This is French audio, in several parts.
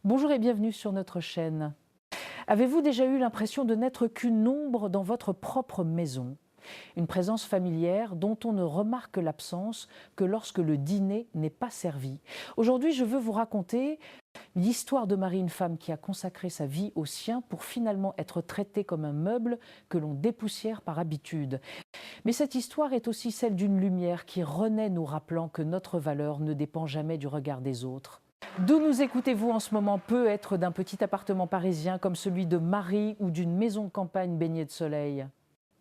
Bonjour et bienvenue sur notre chaîne. Avez-vous déjà eu l'impression de n'être qu'une ombre dans votre propre maison? Une présence familière dont on ne remarque l'absence que lorsque le dîner n'est pas servi. Aujourd'hui, je veux vous raconter l'histoire de Marie, une femme qui a consacré sa vie au sien pour finalement être traitée comme un meuble que l'on dépoussière par habitude. Mais cette histoire est aussi celle d'une lumière qui renaît nous rappelant que notre valeur ne dépend jamais du regard des autres. D'où nous écoutez-vous en ce moment? Peut être d'un petit appartement parisien comme celui de Marie ou d'une maison de campagne baignée de soleil.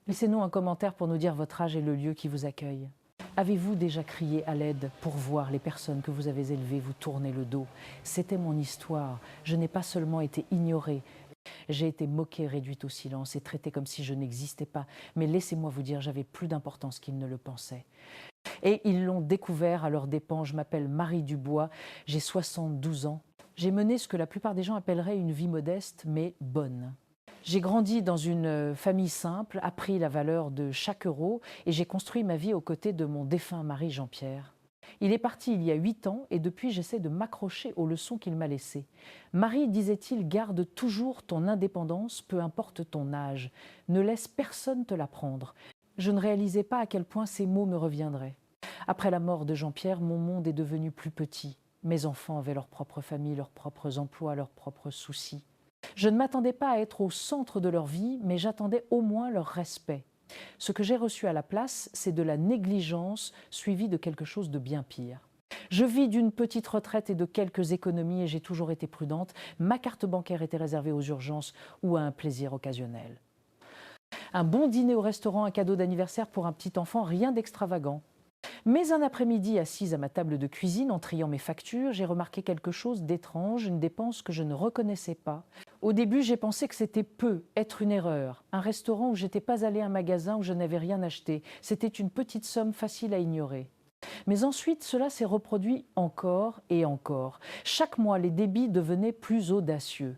Laissez-nous un commentaire pour nous dire votre âge et le lieu qui vous accueille. Avez-vous déjà crié à l'aide pour voir les personnes que vous avez élevées vous tourner le dos? C'était mon histoire. Je n'ai pas seulement été ignorée, j'ai été moquée, réduite au silence et traitée comme si je n'existais pas. Mais laissez-moi vous dire, j'avais plus d'importance qu'ils ne le pensaient. Et ils l'ont découvert à leurs dépens. Je m'appelle Marie Dubois, j'ai 72 ans. J'ai mené ce que la plupart des gens appelleraient une vie modeste, mais bonne. J'ai grandi dans une famille simple, appris la valeur de chaque euro et j'ai construit ma vie aux côtés de mon défunt mari Jean-Pierre. Il est parti il y a 8 ans et depuis j'essaie de m'accrocher aux leçons qu'il m'a laissées. Marie, disait-il, garde toujours ton indépendance, peu importe ton âge. Ne laisse personne te la prendre. Je ne réalisais pas à quel point ces mots me reviendraient. Après la mort de Jean-Pierre, mon monde est devenu plus petit. Mes enfants avaient leur propre famille, leurs propres emplois, leurs propres soucis. Je ne m'attendais pas à être au centre de leur vie, mais j'attendais au moins leur respect. Ce que j'ai reçu à la place, c'est de la négligence suivie de quelque chose de bien pire. Je vis d'une petite retraite et de quelques économies et j'ai toujours été prudente. Ma carte bancaire était réservée aux urgences ou à un plaisir occasionnel. Un bon dîner au restaurant, un cadeau d'anniversaire pour un petit enfant, rien d'extravagant. Mais un après-midi, assise à ma table de cuisine, en triant mes factures, j'ai remarqué quelque chose d'étrange, une dépense que je ne reconnaissais pas. Au début, j'ai pensé que c'était peu, être une erreur. Un restaurant où j'étais pas allée, un magasin où je n'avais rien acheté. C'était une petite somme facile à ignorer. Mais ensuite, cela s'est reproduit encore et encore. Chaque mois, les débits devenaient plus audacieux.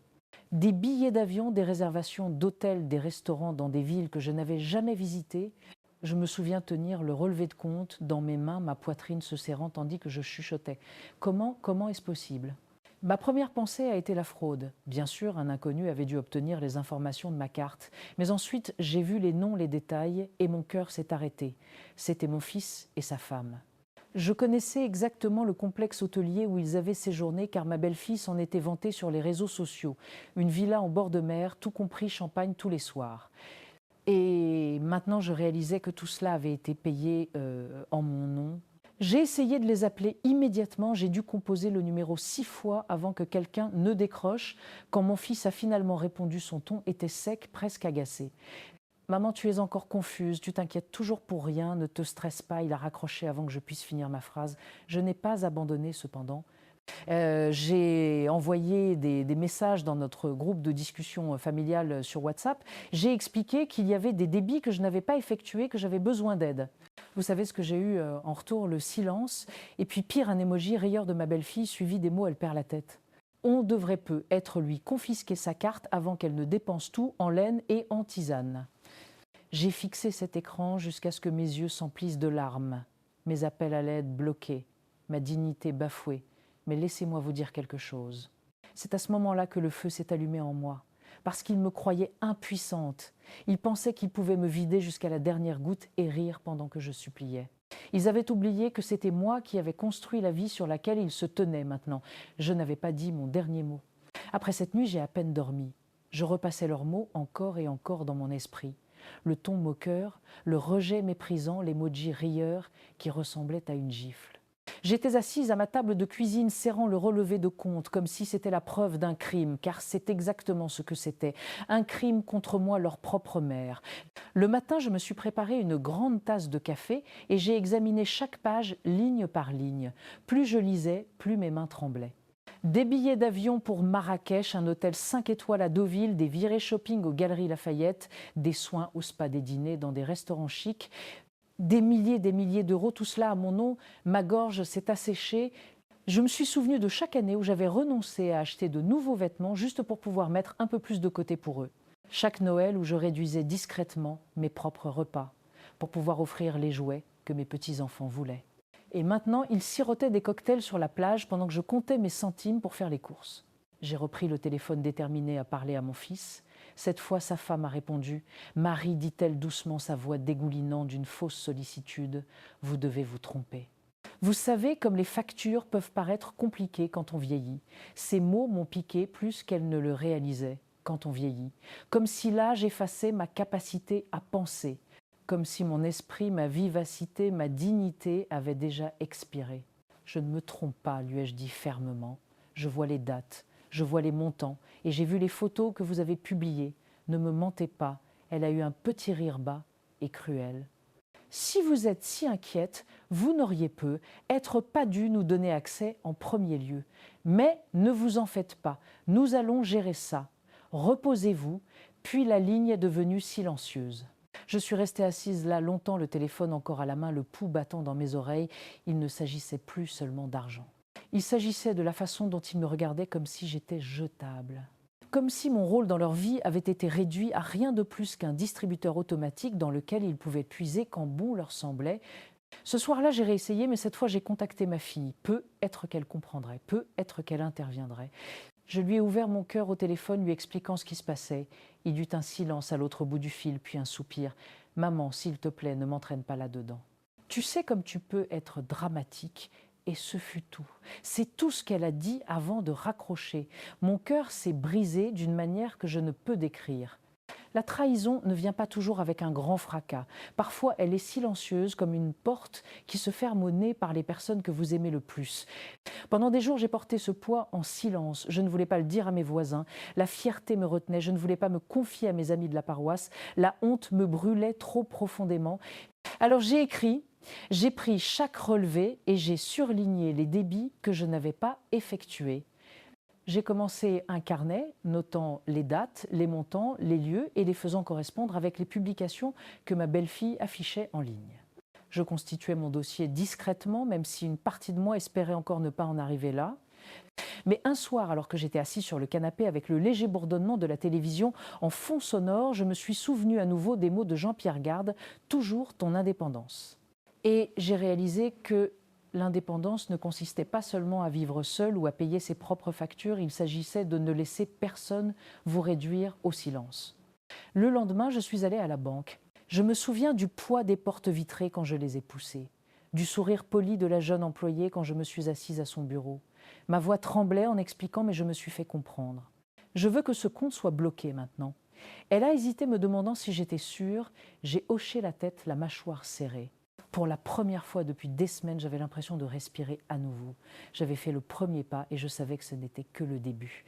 Des billets d'avion, des réservations d'hôtels, des restaurants dans des villes que je n'avais jamais visitées. Je me souviens tenir le relevé de compte dans mes mains, ma poitrine se serrant tandis que je chuchotais. Comment est-ce possible? Ma première pensée a été la fraude. Bien sûr, un inconnu avait dû obtenir les informations de ma carte. Mais ensuite, j'ai vu les noms, les détails, et mon cœur s'est arrêté. C'était mon fils et sa femme. Je connaissais exactement le complexe hôtelier où ils avaient séjourné car ma belle-fille s'en était vantée sur les réseaux sociaux. Une villa en bord de mer, tout compris champagne tous les soirs. Et maintenant, je réalisais que tout cela avait été payé en mon nom. J'ai essayé de les appeler immédiatement. J'ai dû composer le numéro 6 fois avant que quelqu'un ne décroche. Quand mon fils a finalement répondu, son ton était sec, presque agacé. Maman, tu es encore confuse, tu t'inquiètes toujours pour rien, ne te stresse pas. Il a raccroché avant que je puisse finir ma phrase. Je n'ai pas abandonné cependant. J'ai envoyé des messages dans notre groupe de discussion familiale sur WhatsApp. J'ai expliqué qu'il y avait des débits que je n'avais pas effectués, que j'avais besoin d'aide. Vous savez ce que j'ai eu en retour? Le silence. Et puis pire, un émoji rieur de ma belle-fille suivi des mots « elle perd la tête ». On devrait peu être lui confisquer sa carte avant qu'elle ne dépense tout en laine et en tisane. J'ai fixé cet écran jusqu'à ce que mes yeux s'emplissent de larmes. Mes appels à l'aide bloqués, ma dignité bafouée. Mais laissez-moi vous dire quelque chose. C'est à ce moment-là que le feu s'est allumé en moi, parce qu'ils me croyaient impuissante. Ils pensaient qu'ils pouvaient me vider jusqu'à la dernière goutte et rire pendant que je suppliais. Ils avaient oublié que c'était moi qui avais construit la vie sur laquelle ils se tenaient maintenant. Je n'avais pas dit mon dernier mot. Après cette nuit, j'ai à peine dormi. Je repassais leurs mots encore et encore dans mon esprit. Le ton moqueur, le rejet méprisant, l'emoji rieur qui ressemblait à une gifle. J'étais assise à ma table de cuisine serrant le relevé de compte comme si c'était la preuve d'un crime, car c'est exactement ce que c'était, un crime contre moi, leur propre mère. Le matin, je me suis préparé une grande tasse de café et j'ai examiné chaque page ligne par ligne. Plus je lisais, plus mes mains tremblaient. Des billets d'avion pour Marrakech, un hôtel 5 étoiles à Deauville, des virées shopping aux Galeries Lafayette, des soins au spa, des dîners dans des restaurants chics, des milliers d'euros, tout cela à mon nom. Ma gorge s'est asséchée. Je me suis souvenue de chaque année où j'avais renoncé à acheter de nouveaux vêtements juste pour pouvoir mettre un peu plus de côté pour eux. Chaque Noël où je réduisais discrètement mes propres repas pour pouvoir offrir les jouets que mes petits-enfants voulaient. Et maintenant, ils sirotaient des cocktails sur la plage pendant que je comptais mes centimes pour faire les courses. J'ai repris le téléphone déterminé à parler à mon fils. Cette fois, sa femme a répondu. « Marie, dit-elle doucement, sa voix dégoulinant d'une fausse sollicitude, vous devez vous tromper. » Vous savez comme les factures peuvent paraître compliquées quand on vieillit. Ces mots m'ont piqué plus qu'elles ne le réalisaient quand on vieillit. Comme si l'âge effaçait ma capacité à penser. Comme si mon esprit, ma vivacité, ma dignité avaient déjà expiré. « Je ne me trompe pas, lui ai-je dit fermement. Je vois les dates, je vois les montants et j'ai vu les photos que vous avez publiées. Ne me mentez pas, elle a eu un petit rire bas et cruel. Si vous êtes si inquiète, vous n'auriez peu être pas dû nous donner accès en premier lieu. Mais ne vous en faites pas, nous allons gérer ça. Reposez-vous. » Puis la ligne est devenue silencieuse. Je suis restée assise là longtemps, le téléphone encore à la main, le pouls battant dans mes oreilles. Il ne s'agissait plus seulement d'argent. Il s'agissait de la façon dont ils me regardaient comme si j'étais jetable. Comme si mon rôle dans leur vie avait été réduit à rien de plus qu'un distributeur automatique dans lequel ils pouvaient puiser quand bon leur semblait. Ce soir-là, j'ai réessayé, mais cette fois, j'ai contacté ma fille. Peut-être qu'elle comprendrait, peut-être qu'elle interviendrait. Je lui ai ouvert mon cœur au téléphone, lui expliquant ce qui se passait. Il y eut un silence à l'autre bout du fil, puis un soupir. « Maman, s'il te plaît, ne m'entraîne pas là-dedans. Tu sais comme tu peux être dramatique. » Et ce fut tout. C'est tout ce qu'elle a dit avant de raccrocher. Mon cœur s'est brisé d'une manière que je ne peux décrire. La trahison ne vient pas toujours avec un grand fracas. Parfois, elle est silencieuse comme une porte qui se ferme au nez par les personnes que vous aimez le plus. Pendant des jours, j'ai porté ce poids en silence. Je ne voulais pas le dire à mes voisins. La fierté me retenait. Je ne voulais pas me confier à mes amis de la paroisse. La honte me brûlait trop profondément. Alors j'ai écrit. J'ai pris chaque relevé et j'ai surligné les débits que je n'avais pas effectués. J'ai commencé un carnet notant les dates, les montants, les lieux et les faisant correspondre avec les publications que ma belle-fille affichait en ligne. Je constituais mon dossier discrètement, même si une partie de moi espérait encore ne pas en arriver là. Mais un soir, alors que j'étais assis sur le canapé avec le léger bourdonnement de la télévision en fond sonore, je me suis souvenu à nouveau des mots de Jean-Pierre Garde, « Toujours ton indépendance ». Et j'ai réalisé que l'indépendance ne consistait pas seulement à vivre seul ou à payer ses propres factures, il s'agissait de ne laisser personne vous réduire au silence. Le lendemain, je suis allée à la banque. Je me souviens du poids des portes vitrées quand je les ai poussées, du sourire poli de la jeune employée quand je me suis assise à son bureau. Ma voix tremblait en expliquant, mais je me suis fait comprendre. Je veux que ce compte soit bloqué maintenant. Elle a hésité, me demandant si j'étais sûre. J'ai hoché la tête, la mâchoire serrée. Pour la première fois depuis des semaines, j'avais l'impression de respirer à nouveau. J'avais fait le premier pas et je savais que ce n'était que le début.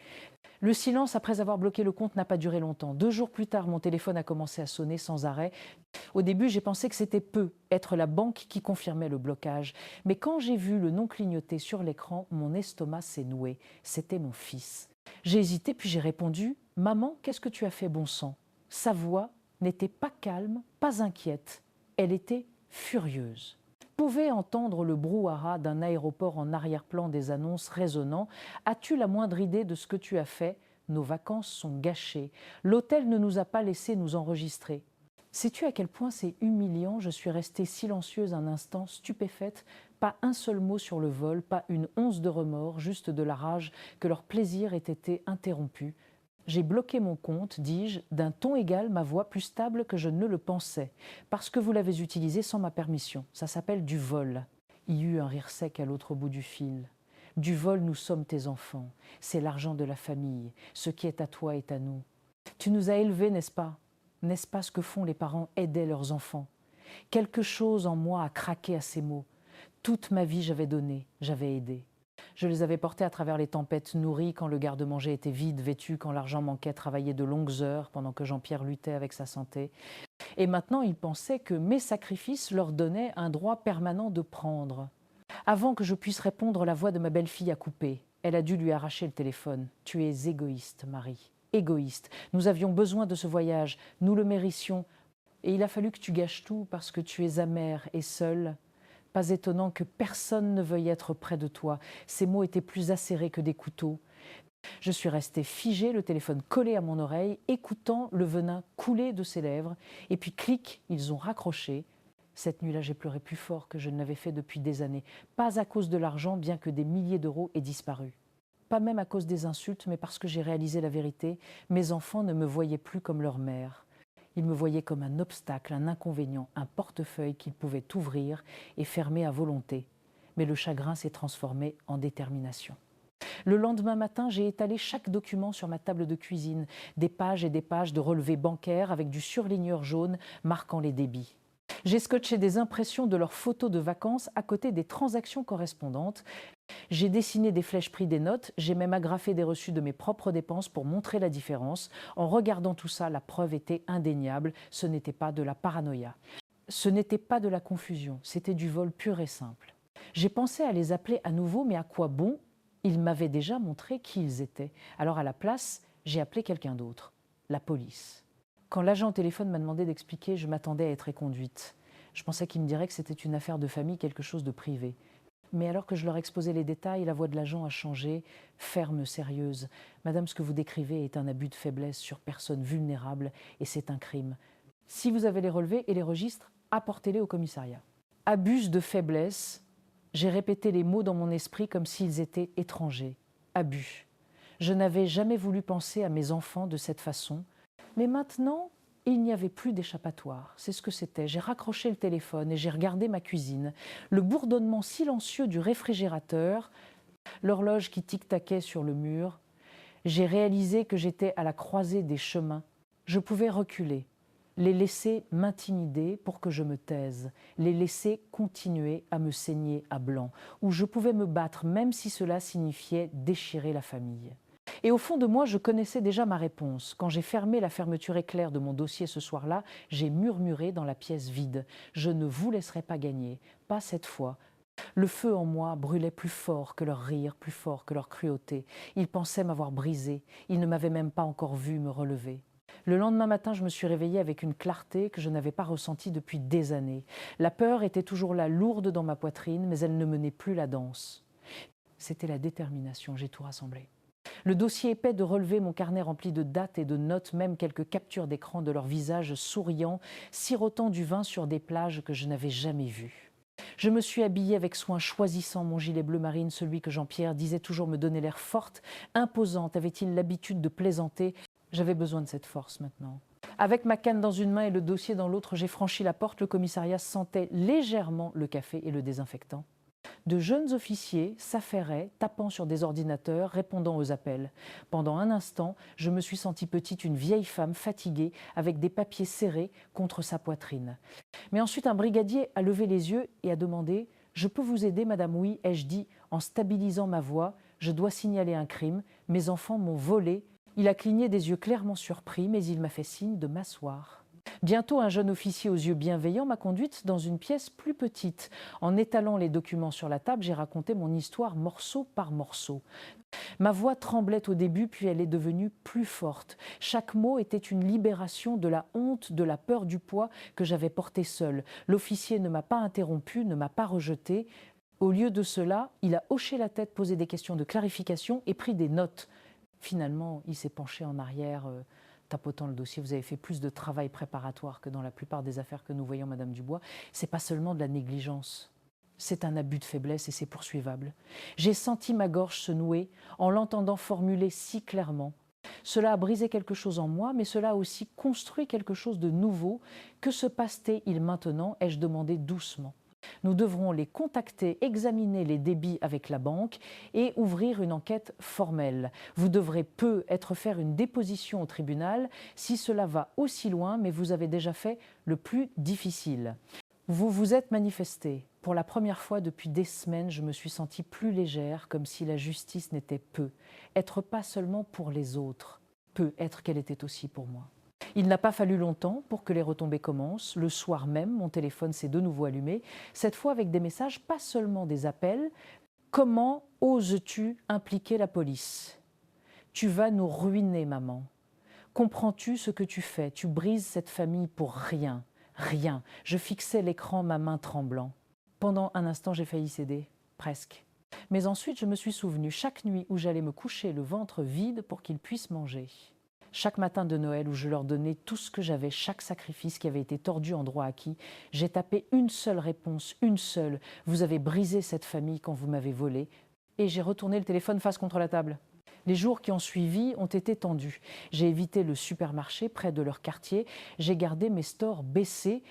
Le silence après avoir bloqué le compte n'a pas duré longtemps. 2 jours plus tard, mon téléphone a commencé à sonner sans arrêt. Au début, j'ai pensé que c'était être la banque qui confirmait le blocage. Mais quand j'ai vu le nom clignoter sur l'écran, mon estomac s'est noué. C'était mon fils. J'ai hésité puis j'ai répondu « Maman, qu'est-ce que tu as fait, bon sang ?» Sa voix n'était pas calme, pas inquiète. Elle était furieuse. Je pouvais entendre le brouhaha d'un aéroport en arrière-plan des annonces résonnant. « As-tu la moindre idée de ce que tu as fait ? Nos vacances sont gâchées. L'hôtel ne nous a pas laissé nous enregistrer. » Sais-tu à quel point c'est humiliant ? Je suis restée silencieuse un instant, stupéfaite. Pas un seul mot sur le vol, pas une once de remords, juste de la rage que leur plaisir ait été interrompu. J'ai bloqué mon compte, dis-je, d'un ton égal, ma voix plus stable que je ne le pensais, parce que vous l'avez utilisé sans ma permission. Ça s'appelle du vol. Il y eut un rire sec à l'autre bout du fil. Du vol, nous sommes tes enfants. C'est l'argent de la famille. Ce qui est à toi est à nous. Tu nous as élevés, n'est-ce pas ? N'est-ce pas ce que font les parents aider leurs enfants ? Quelque chose en moi a craqué à ces mots. Toute ma vie, j'avais donné, j'avais aidé. Je les avais portés à travers les tempêtes, nourris quand le garde-manger était vide, vêtus quand l'argent manquait, travaillés de longues heures pendant que Jean-Pierre luttait avec sa santé. Et maintenant, ils pensaient que mes sacrifices leur donnaient un droit permanent de prendre. Avant que je puisse répondre, la voix de ma belle-fille a coupé. Elle a dû lui arracher le téléphone. « Tu es égoïste, Marie. Égoïste. Nous avions besoin de ce voyage. Nous le méritions. Et il a fallu que tu gâches tout parce que tu es amère et seule. » Pas étonnant que personne ne veuille être près de toi. Ces mots étaient plus acérés que des couteaux. Je suis restée figée, le téléphone collé à mon oreille, écoutant le venin couler de ses lèvres. Et puis, clic, ils ont raccroché. Cette nuit-là, j'ai pleuré plus fort que je ne l'avais fait depuis des années. Pas à cause de l'argent, bien que des milliers d'euros aient disparu. pas même à cause des insultes, mais parce que j'ai réalisé la vérité. Mes enfants ne me voyaient plus comme leur mère. Ils me voyaient comme un obstacle, un inconvénient, un portefeuille qu'ils pouvaient ouvrir et fermer à volonté. Mais le chagrin s'est transformé en détermination. Le lendemain matin, j'ai étalé chaque document sur ma table de cuisine, des pages et des pages de relevés bancaires avec du surligneur jaune marquant les débits. J'ai scotché des impressions de leurs photos de vacances à côté des transactions correspondantes. J'ai dessiné des flèches prix des notes, j'ai même agrafé des reçus de mes propres dépenses pour montrer la différence. En regardant tout ça, la preuve était indéniable, ce n'était pas de la paranoïa. Ce n'était pas de la confusion, c'était du vol pur et simple. J'ai pensé à les appeler à nouveau, mais à quoi bon? Ils m'avaient déjà montré qui ils étaient. Alors à la place, j'ai appelé quelqu'un d'autre, la police. Quand l'agent au téléphone m'a demandé d'expliquer, je m'attendais à être éconduite. Je pensais qu'il me dirait que c'était une affaire de famille, quelque chose de privé. Mais alors que je leur exposais les détails, la voix de l'agent a changé, ferme, sérieuse. « Madame, ce que vous décrivez est un abus de faiblesse sur personne vulnérable et c'est un crime. Si vous avez les relevés et les registres, apportez-les au commissariat. » Abus de faiblesse, j'ai répété les mots dans mon esprit comme s'ils étaient étrangers. Abus. Je n'avais jamais voulu penser à mes enfants de cette façon. Mais maintenant, il n'y avait plus d'échappatoire. C'est ce que c'était. J'ai raccroché le téléphone et j'ai regardé ma cuisine. Le bourdonnement silencieux du réfrigérateur, l'horloge qui tic-taquait sur le mur. J'ai réalisé que j'étais à la croisée des chemins. Je pouvais reculer, les laisser m'intimider pour que je me taise, les laisser continuer à me saigner à blanc, ou je pouvais me battre même si cela signifiait déchirer la famille. Et au fond de moi, je connaissais déjà ma réponse. Quand j'ai fermé la fermeture éclair de mon dossier ce soir-là, j'ai murmuré dans la pièce vide. Je ne vous laisserai pas gagner, pas cette fois. Le feu en moi brûlait plus fort que leur rire, plus fort que leur cruauté. Ils pensaient m'avoir brisé. Ils ne m'avaient même pas encore vu me relever. Le lendemain matin, je me suis réveillée avec une clarté que je n'avais pas ressentie depuis des années. La peur était toujours là, lourde dans ma poitrine, mais elle ne menait plus la danse. C'était la détermination, j'ai tout rassemblé. Le dossier épais de relevés, mon carnet rempli de dates et de notes, même quelques captures d'écran de leurs visages souriants, sirotant du vin sur des plages que je n'avais jamais vues. Je me suis habillée avec soin, choisissant mon gilet bleu marine, celui que Jean-Pierre disait toujours me donner l'air forte, imposante, avait-il l'habitude de plaisanter. J'avais besoin de cette force maintenant. Avec ma canne dans une main et le dossier dans l'autre, j'ai franchi la porte. Le commissariat sentait légèrement le café et le désinfectant. De jeunes officiers s'affairaient, tapant sur des ordinateurs, répondant aux appels. Pendant un instant, je me suis sentie petite, une vieille femme fatiguée, avec des papiers serrés contre sa poitrine. Mais ensuite, un brigadier a levé les yeux et a demandé « Je peux vous aider, madame ?» « Oui », ai-je dit, en stabilisant ma voix. « Je dois signaler un crime. Mes enfants m'ont volé. » Il a cligné des yeux clairement surpris, mais il m'a fait signe de m'asseoir. Bientôt, un jeune officier aux yeux bienveillants m'a conduite dans une pièce plus petite. En étalant les documents sur la table, j'ai raconté mon histoire morceau par morceau. Ma voix tremblait au début, puis elle est devenue plus forte. Chaque mot était une libération de la honte, de la peur du poids que j'avais porté seule. L'officier ne m'a pas interrompu, ne m'a pas rejeté. Au lieu de cela, il a hoché la tête, posé des questions de clarification et pris des notes. Finalement, il s'est penché en arrière, tapotant le dossier. Vous avez fait plus de travail préparatoire que dans la plupart des affaires que nous voyons, Madame Dubois. Ce n'est pas seulement de la négligence. C'est un abus de faiblesse et c'est poursuivable. J'ai senti ma gorge se nouer en l'entendant formuler si clairement. Cela a brisé quelque chose en moi, mais cela a aussi construit quelque chose de nouveau. Que se passe-t-il maintenant ? Ai-je demandé doucement. Nous devrons les contacter, examiner les débits avec la banque et ouvrir une enquête formelle. Vous devrez peut-être faire une déposition au tribunal si cela va aussi loin, mais vous avez déjà fait le plus difficile. Vous vous êtes manifesté. Pour la première fois depuis des semaines, je me suis sentie plus légère, comme si la justice n'était peu. Être pas seulement pour les autres, peut être qu'elle était aussi pour moi. Il n'a pas fallu longtemps pour que les retombées commencent. Le soir même, mon téléphone s'est de nouveau allumé, cette fois avec des messages, pas seulement des appels. Comment oses-tu impliquer la police ? Tu vas nous ruiner, maman. Comprends-tu ce que tu fais ? Tu brises cette famille pour rien. Rien. Je fixais l'écran, ma main tremblant. Pendant un instant, j'ai failli céder. Presque. Mais ensuite, je me suis souvenu chaque nuit où j'allais me coucher le ventre vide pour qu'ils puissent manger. Chaque matin de Noël où je leur donnais tout ce que j'avais, chaque sacrifice qui avait été tordu en droit acquis, j'ai tapé une seule réponse, une seule. Vous avez brisé cette famille quand vous m'avez volé. et j'ai retourné le téléphone face contre la table. Les jours qui ont suivi ont été tendus. J'ai évité le supermarché près de leur quartier, j'ai gardé mes stores baissés.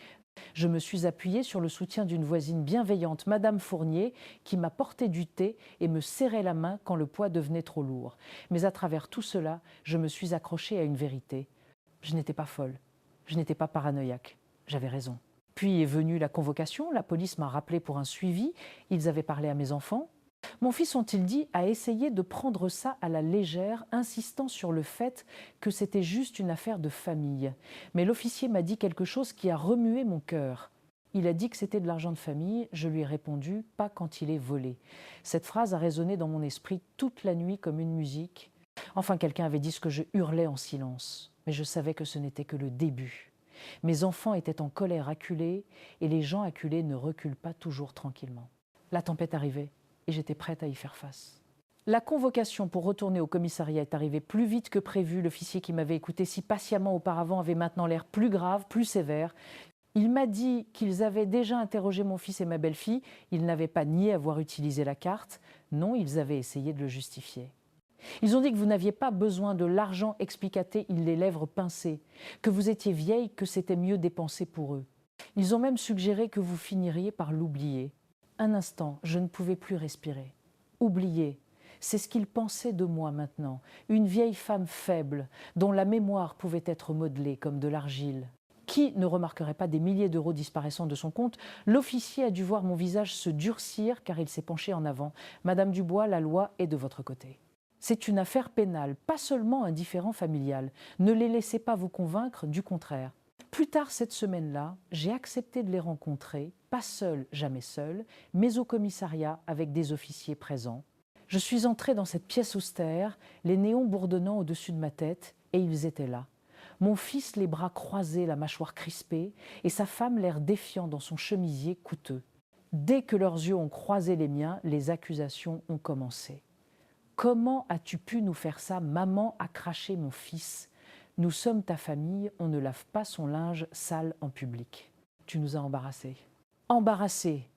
Je me suis appuyée sur le soutien d'une voisine bienveillante, Madame Fournier, qui m'a porté du thé et me serrait la main quand le poids devenait trop lourd. Mais à travers tout cela, je me suis accrochée à une vérité. Je n'étais pas folle, je n'étais pas paranoïaque, j'avais raison. Puis est venue la convocation, la police m'a rappelé pour un suivi, ils avaient parlé à mes enfants. Mon fils, ont-ils dit, a essayé de prendre ça à la légère, insistant sur le fait que c'était juste une affaire de famille. Mais l'officier m'a dit quelque chose qui a remué mon cœur. Il a dit que c'était de l'argent de famille, je lui ai répondu « pas quand il est volé ». Cette phrase a résonné dans mon esprit toute la nuit comme une musique. Enfin, quelqu'un avait dit ce que je hurlais en silence, mais je savais que ce n'était que le début. Mes enfants étaient en colère acculée, et les gens acculés ne reculent pas toujours tranquillement. La tempête arrivait, et j'étais prête à y faire face. La convocation pour retourner au commissariat est arrivée plus vite que prévu. L'officier qui m'avait écouté si patiemment auparavant avait maintenant l'air plus grave, plus sévère. Il m'a dit qu'ils avaient déjà interrogé mon fils et ma belle-fille. Ils n'avaient pas nié avoir utilisé la carte. Non, ils avaient essayé de le justifier. Ils ont dit que vous n'aviez pas besoin de l'argent, expliqua-t-il, les lèvres pincées, que vous étiez vieille, que c'était mieux dépensé pour eux. Ils ont même suggéré que vous finiriez par l'oublier. Un instant, je ne pouvais plus respirer. Oublier, c'est ce qu'ils pensaient de moi maintenant, une vieille femme faible, dont la mémoire pouvait être modelée comme de l'argile. Qui ne remarquerait pas des milliers d'euros disparaissant de son compte? L'officier a dû voir mon visage se durcir car il s'est penché en avant. Madame Dubois, la loi est de votre côté. C'est une affaire pénale, pas seulement un différend familial. Ne les laissez pas vous convaincre, du contraire. Plus tard cette semaine-là, j'ai accepté de les rencontrer, pas seule, jamais seule, mais au commissariat avec des officiers présents. Je suis entrée dans cette pièce austère, les néons bourdonnant au-dessus de ma tête, et ils étaient là. Mon fils, les bras croisés, la mâchoire crispée, et sa femme, l'air défiant dans son chemisier coûteux. Dès que leurs yeux ont croisé les miens, les accusations ont commencé. « Comment as-tu pu nous faire ça? Maman a craché mon fils. Nous sommes ta famille, on ne lave pas son linge sale en public. Tu nous as embarrassés. » Embarrassés,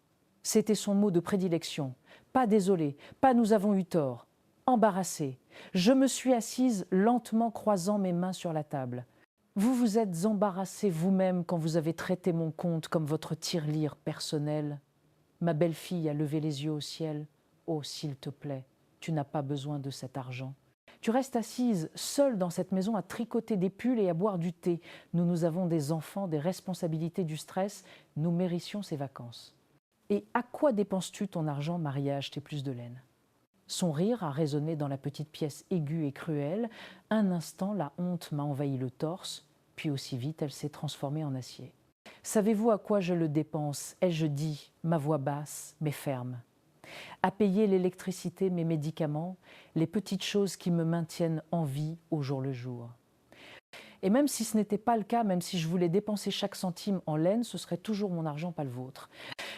c'était son mot de prédilection. Pas désolé, pas nous avons eu tort. Embarrassée. Je me suis assise lentement croisant mes mains sur la table. Vous vous êtes embarrassé vous-même quand vous avez traité mon compte comme votre tirelire personnel. Ma belle-fille a levé les yeux au ciel. Oh, s'il te plaît, tu n'as pas besoin de cet argent. Tu restes assise, seule dans cette maison à tricoter des pulls et à boire du thé. Nous avons des enfants, des responsabilités, du stress. Nous méritions ces vacances. Et à quoi dépenses-tu ton argent, Marie a acheté plus de laine? Son rire a résonné dans la petite pièce aiguë et cruelle. Un instant, la honte m'a envahi le torse, puis aussi vite, elle s'est transformée en acier. Savez-vous à quoi je le dépense? Ai-je dit, ma voix basse, mais ferme. À payer l'électricité, mes médicaments, les petites choses qui me maintiennent en vie au jour le jour. Et même si ce n'était pas le cas, même si je voulais dépenser chaque centime en laine, ce serait toujours mon argent, pas le vôtre.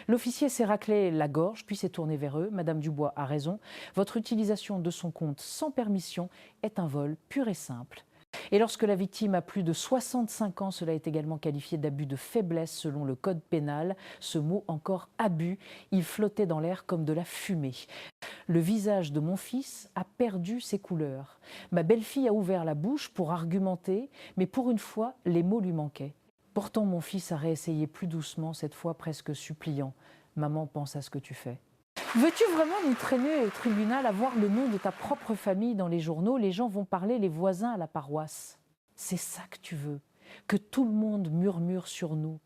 L'officier s'est raclé la gorge, puis s'est tourné vers eux. Madame Dubois a raison. Votre utilisation de son compte sans permission est un vol pur et simple. Et lorsque la victime a plus de 65 ans, cela est également qualifié d'abus de faiblesse selon le code pénal. Ce mot encore abus, il flottait dans l'air comme de la fumée. Le visage de mon fils a perdu ses couleurs. Ma belle-fille a ouvert la bouche pour argumenter, mais pour une fois, les mots lui manquaient. Pourtant, mon fils a réessayé plus doucement, cette fois presque suppliant. « Maman, pense à ce que tu fais. » Veux-tu vraiment nous traîner au tribunal à voir le nom de ta propre famille dans les journaux? Les gens vont parler, les voisins à la paroisse. C'est ça que tu veux, que tout le monde murmure sur nous.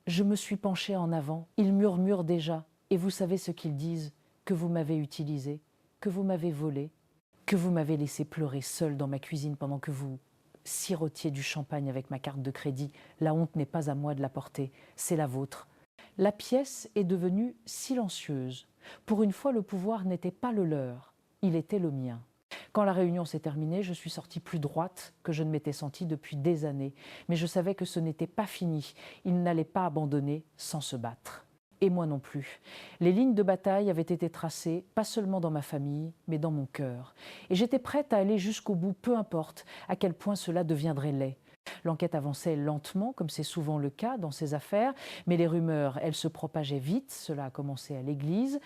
Je me suis penchée en avant, ils murmurent déjà. Et vous savez ce qu'ils disent? Que vous m'avez utilisé, que vous m'avez volé, que vous m'avez laissé pleurer seule dans ma cuisine pendant que vous sirotiez du champagne avec ma carte de crédit. La honte n'est pas à moi de la porter, c'est la vôtre. La pièce est devenue silencieuse. Pour une fois, le pouvoir n'était pas le leur, il était le mien. Quand la réunion s'est terminée, je suis sortie plus droite que je ne m'étais sentie depuis des années. Mais je savais que ce n'était pas fini. Ils n'allaient pas abandonner sans se battre. Et moi non plus. Les lignes de bataille avaient été tracées, pas seulement dans ma famille, mais dans mon cœur. Et j'étais prête à aller jusqu'au bout, peu importe à quel point cela deviendrait laid. L'enquête avançait lentement, comme c'est souvent le cas dans ces affaires, mais les rumeurs, elles se propageaient vite. Cela a commencé à l'église.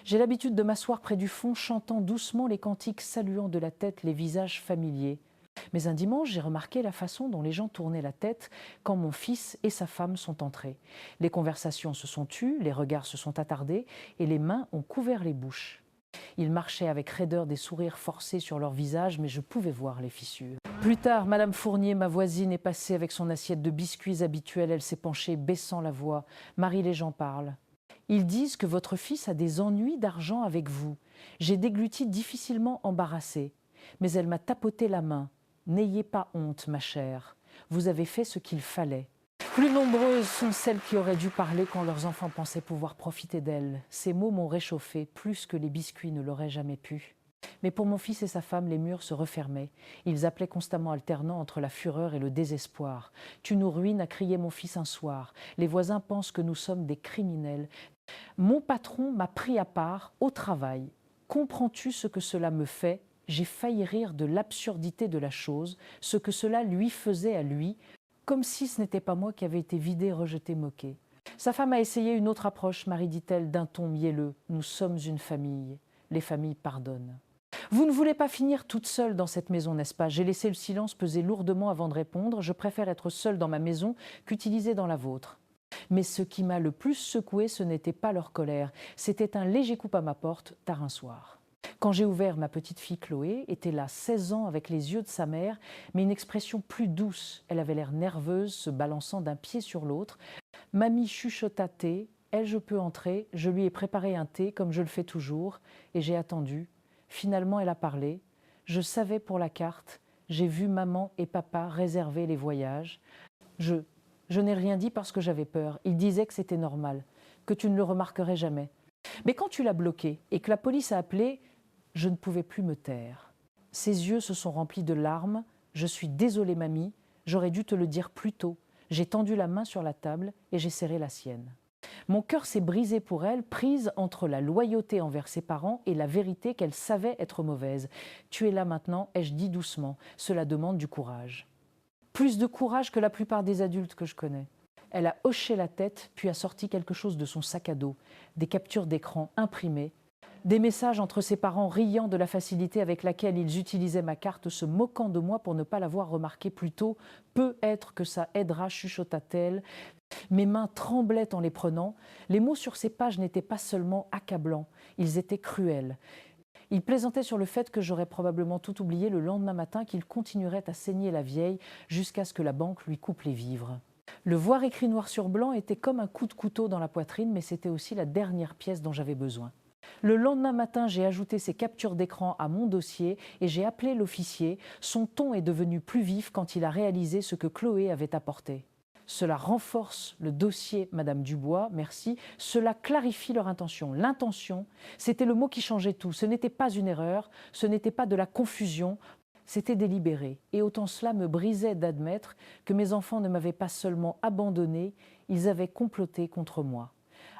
J'ai l'habitude de m'asseoir près du fond, chantant doucement les cantiques, saluant de la tête les visages familiers. Mais un dimanche, j'ai remarqué la façon dont les gens tournaient la tête quand mon fils et sa femme sont entrés. Les conversations se sont tues, les regards se sont attardés et les mains ont couvert les bouches. Ils marchaient avec raideur, des sourires forcés sur leurs visages, mais je pouvais voir les fissures. Plus tard, Madame Fournier, ma voisine, est passée avec son assiette de biscuits habituelle. Elle s'est penchée, baissant la voix. « Marie, les gens parlent. Ils disent que votre fils a des ennuis d'argent avec vous. J'ai dégluti difficilement embarrassée. Mais elle m'a tapoté la main. N'ayez pas honte, ma chère. Vous avez fait ce qu'il fallait. » Plus nombreuses sont celles qui auraient dû parler quand leurs enfants pensaient pouvoir profiter d'elles. Ces mots m'ont réchauffé plus que les biscuits ne l'auraient jamais pu. Mais pour mon fils et sa femme, les murs se refermaient. Ils appelaient constamment, alternant entre la fureur et le désespoir. « Tu nous ruines », a crié mon fils un soir. « Les voisins pensent que nous sommes des criminels. Mon patron m'a pris à part au travail. Comprends-tu ce que cela me fait ? J'ai failli rire de l'absurdité de la chose, ce que cela lui faisait à lui, comme si ce n'était pas moi qui avais été vidé, rejeté, moqué. » Sa femme a essayé une autre approche, Marie, dit-elle, d'un ton mielleux. « Nous sommes une famille. Les familles pardonnent. » Vous ne voulez pas finir toute seule dans cette maison, n'est-ce pas? J'ai laissé le silence peser lourdement avant de répondre. Je préfère être seule dans ma maison qu'utilisée dans la vôtre. Mais ce qui m'a le plus secouée, ce n'était pas leur colère. C'était un léger coup à ma porte, tard un soir. Quand j'ai ouvert, ma petite fille Chloé était là, 16 ans, avec les yeux de sa mère, mais une expression plus douce. Elle avait l'air nerveuse, se balançant d'un pied sur l'autre. Mamie chuchota thé. Elle, je peux entrer. Je lui ai préparé un thé, comme je le fais toujours, et j'ai attendu. Finalement, elle a parlé. Je savais pour la carte. J'ai vu maman et papa réserver les voyages. Je n'ai rien dit parce que j'avais peur. Ils disaient que c'était normal, que tu ne le remarquerais jamais. Mais quand tu l'as bloqué et que la police a appelé, je ne pouvais plus me taire. Ses yeux se sont remplis de larmes. Je suis désolée, mamie. J'aurais dû te le dire plus tôt. J'ai tendu la main sur la table et j'ai serré la sienne. Mon cœur s'est brisé pour elle, prise entre la loyauté envers ses parents et la vérité qu'elle savait être mauvaise. « Tu es là maintenant », ai-je dit doucement. Cela demande du courage. Plus de courage que la plupart des adultes que je connais. Elle a hoché la tête, puis a sorti quelque chose de son sac à dos. Des captures d'écran imprimées, des messages entre ses parents riant de la facilité avec laquelle ils utilisaient ma carte, se moquant de moi pour ne pas l'avoir remarqué plus tôt. « Peut-être que ça aidera », chuchota-t-elle. Mes mains tremblaient en les prenant. Les mots sur ces pages n'étaient pas seulement accablants, ils étaient cruels. Il plaisantait sur le fait que j'aurais probablement tout oublié le lendemain matin, qu'il continuerait à saigner la vieille jusqu'à ce que la banque lui coupe les vivres. Le voir écrit noir sur blanc était comme un coup de couteau dans la poitrine, mais c'était aussi la dernière pièce dont j'avais besoin. Le lendemain matin, j'ai ajouté ces captures d'écran à mon dossier et j'ai appelé l'officier. Son ton est devenu plus vif quand il a réalisé ce que Chloé avait apporté. Cela renforce le dossier, Madame Dubois, merci. Cela clarifie leur intention. L'intention, c'était le mot qui changeait tout. Ce n'était pas une erreur, ce n'était pas de la confusion, c'était délibéré. Et autant cela me brisait d'admettre que mes enfants ne m'avaient pas seulement abandonné, ils avaient comploté contre moi.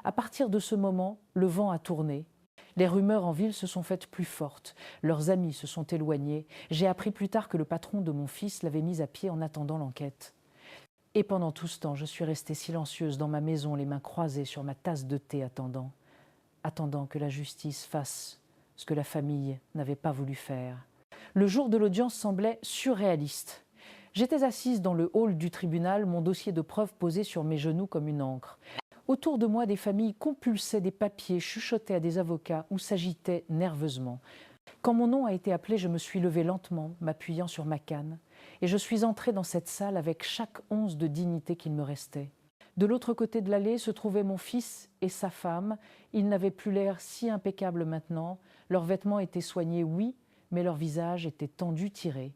À partir de ce moment, le vent a tourné. Les rumeurs en ville se sont faites plus fortes. Leurs amis se sont éloignés. J'ai appris plus tard que le patron de mon fils l'avait mis à pied en attendant l'enquête. Et pendant tout ce temps, je suis restée silencieuse dans ma maison, les mains croisées sur ma tasse de thé, attendant que la justice fasse ce que la famille n'avait pas voulu faire. Le jour de l'audience semblait surréaliste. J'étais assise dans le hall du tribunal, mon dossier de preuves posé sur mes genoux comme une encre. Autour de moi, des familles compulsaient des papiers, chuchotaient à des avocats ou s'agitaient nerveusement. Quand mon nom a été appelé, je me suis levée lentement, m'appuyant sur ma canne, et je suis entrée dans cette salle avec chaque once de dignité qu'il me restait. De l'autre côté de l'allée se trouvaient mon fils et sa femme. Ils n'avaient plus l'air si impeccables maintenant. Leurs vêtements étaient soignés, oui, mais leur visage était tendu, tiré.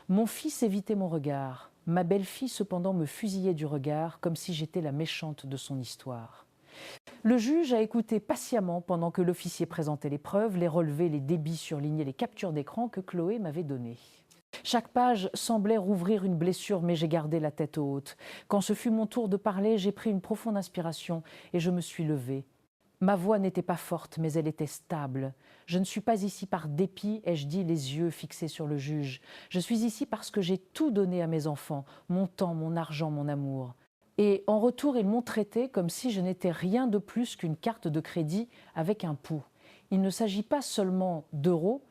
Mon fils évitait mon regard. Ma belle-fille, cependant, me fusillait du regard, comme si j'étais la méchante de son histoire. Le juge a écouté patiemment pendant que l'officier présentait les preuves, les relevés, les débits, surlignés, les captures d'écran que Chloé m'avait données. Chaque page semblait rouvrir une blessure, mais j'ai gardé la tête haute. Quand ce fut mon tour de parler, j'ai pris une profonde inspiration et je me suis levée. Ma voix n'était pas forte, mais elle était stable. Je ne suis pas ici par dépit, ai-je dit, les yeux fixés sur le juge. Je suis ici parce que j'ai tout donné à mes enfants, mon temps, mon argent, mon amour. Et en retour, ils m'ont traité comme si je n'étais rien de plus qu'une carte de crédit avec un pouls. Il ne s'agit pas seulement d'euros,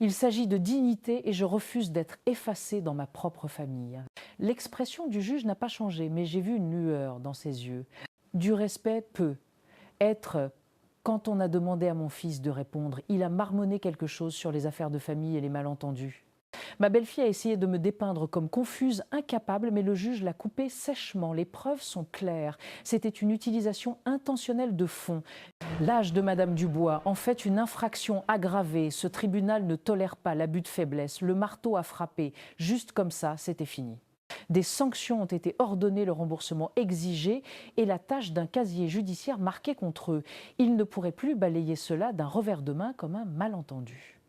il s'agit de dignité et je refuse d'être effacé dans ma propre famille. » L'expression du juge n'a pas changé, mais j'ai vu une lueur dans ses yeux. Du respect peut être, quand on a demandé à mon fils de répondre, il a marmonné quelque chose sur les affaires de famille et les malentendus. Ma belle-fille a essayé de me dépeindre comme confuse, incapable, mais le juge l'a coupée sèchement. Les preuves sont claires. C'était une utilisation intentionnelle de fonds. L'âge de Madame Dubois en fait une infraction aggravée. Ce tribunal ne tolère pas l'abus de faiblesse. Le marteau a frappé. Juste comme ça, c'était fini. Des sanctions ont été ordonnées, le remboursement exigé et la tâche d'un casier judiciaire marqué contre eux. Ils ne pourraient plus balayer cela d'un revers de main comme un malentendu.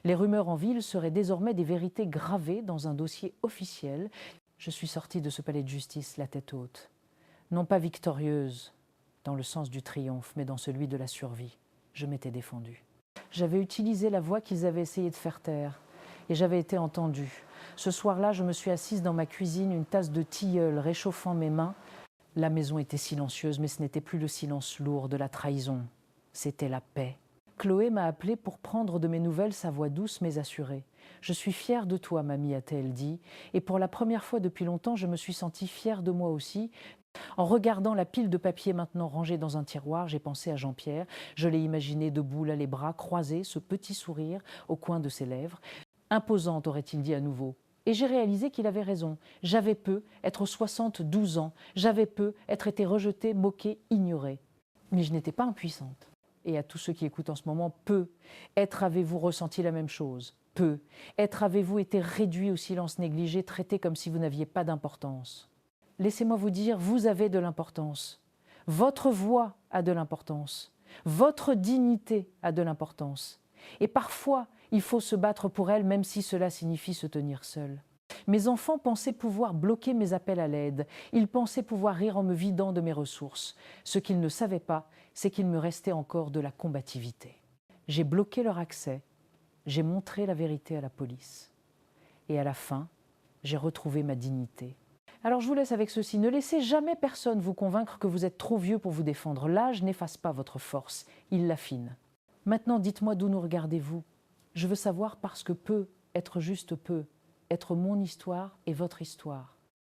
Les rumeurs en ville seraient désormais des vérités gravées dans un dossier officiel. Je suis sortie de ce palais de justice la tête haute, non pas victorieuse dans le sens du triomphe, mais dans celui de la survie. Je m'étais défendue. J'avais utilisé la voix qu'ils avaient essayé de faire taire et j'avais été entendue. Ce soir-là, je me suis assise dans ma cuisine, une tasse de tilleul réchauffant mes mains. La maison était silencieuse, mais ce n'était plus le silence lourd de la trahison. C'était la paix. Chloé m'a appelée pour prendre de mes nouvelles, sa voix douce mais assurée. « Je suis fière de toi, mamie », a-t-elle dit. Et pour la première fois depuis longtemps, je me suis sentie fière de moi aussi. En regardant la pile de papier maintenant rangée dans un tiroir, j'ai pensé à Jean-Pierre. Je l'ai imaginé debout, là, les bras croisés, ce petit sourire au coin de ses lèvres. Imposante, aurait-il dit à nouveau. Et j'ai réalisé qu'il avait raison. J'avais peu être 72 ans. J'avais peu être été rejetée, moquée, ignorée. Mais je n'étais pas impuissante. Et à tous ceux qui écoutent en ce moment, peu être avez-vous ressenti la même chose? Peu être avez-vous été réduit au silence négligé, traité comme si vous n'aviez pas d'importance? Laissez-moi vous dire, vous avez de l'importance. Votre voix a de l'importance. Votre dignité a de l'importance. Et parfois, il faut se battre pour elle, même si cela signifie se tenir seul. Mes enfants pensaient pouvoir bloquer mes appels à l'aide. Ils pensaient pouvoir rire en me vidant de mes ressources. Ce qu'ils ne savaient pas, c'est qu'il me restait encore de la combativité. J'ai bloqué leur accès. J'ai montré la vérité à la police. Et à la fin, j'ai retrouvé ma dignité. Alors je vous laisse avec ceci. Ne laissez jamais personne vous convaincre que vous êtes trop vieux pour vous défendre. L'âge n'efface pas votre force, il l'affine. Maintenant, dites-moi d'où nous regardez-vous. Je veux savoir parce que peut être juste peut, être mon histoire et votre histoire.